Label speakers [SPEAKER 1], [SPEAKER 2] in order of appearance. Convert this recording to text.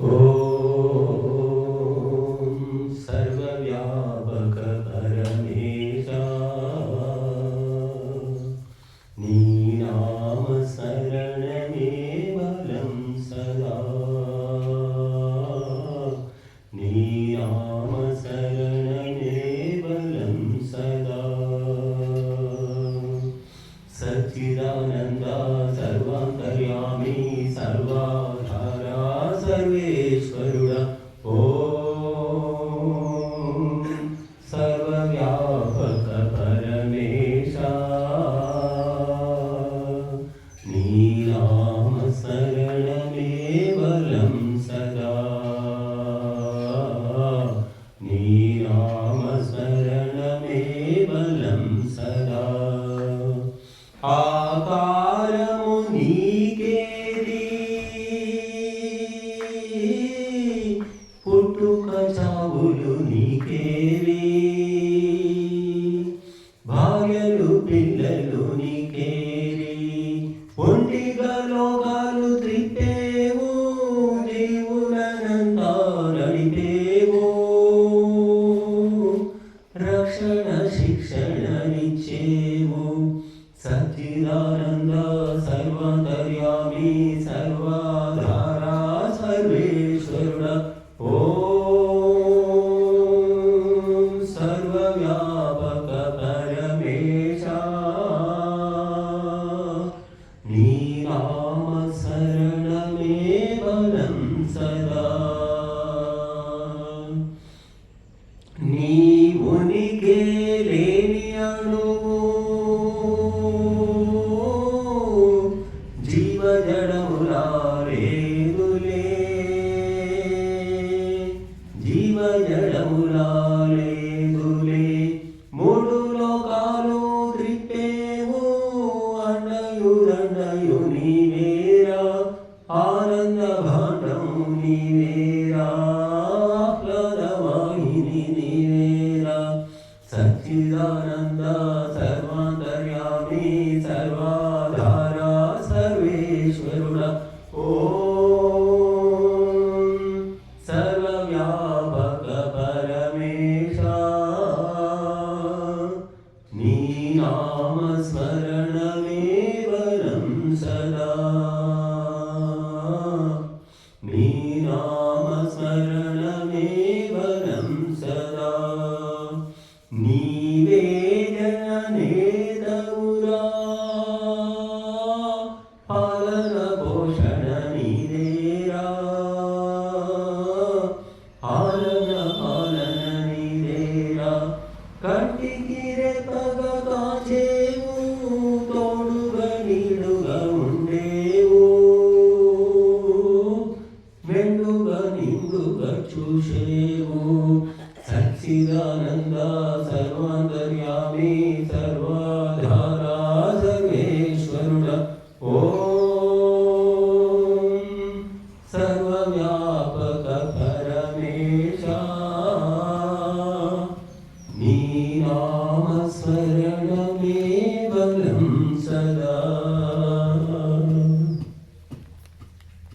[SPEAKER 1] ఓం సర్వవ్యాపక పరమేశా నీ నామ శరణమే బలం సదా నీ నామ శరణమే బలం సదా సచ్చిదానంద సర్వాంతర్యామి సర్వాధారా సర్వేశ్వరుడా ఓం సర్వవ్యాపక పరమేశా నీ నామ శరణమే బలం సదా నీ నామ శరణమే బలం సదా ఆకారము నీకేది పుట్టుక చావులు నీకేవి భార్యలు పిల్లలు నీకేవి ఒంటిగా లోకాలు త్రిప్పేవు జీవులనంతా నడిపేవు రక్షణ శిక్షణనిచ్చేవు సచ్చిదానంద సర్వాంతర్యామి సర్వాధారా సర్వేశ్వరుడా ఓం సర్వవ్యాపక పరమేశా నీ నామ శరణమే బలం సదా నీ ఉనికి లేని అణువు జీవజడములా లేదులే జీవజడములా లేదులే మూడు లోకాలు త్రిప్పేవు అన్నయు నీవేరా ఆనంద భాండం నీవేరా ఆహ్లాదవాహిని నీవేరా సచ్చిదానంద సర్వాంతర్యామి సర్వాధారా సర్వేశ్వరుడా ఓం సర్వవ్యాపక పరమేశా నీ నామ స్మరణమే బలం సదా నీ నామ స్మరణమే బలం సదా నీవే జననేతవురా పాలన పోషణ నీదేరా పాలన నీదేరా కంటికి రెప్పగా కాచేవు తోడుగా నీడుగా ఉండేవు మెండుగా నిండుగా చూసేవు సచ్చిదానంద సర్వాంతర్యామి సర్వాధారా సర్వేశ్వరుడా ఓం సర్వవ్యాపక పరమేశా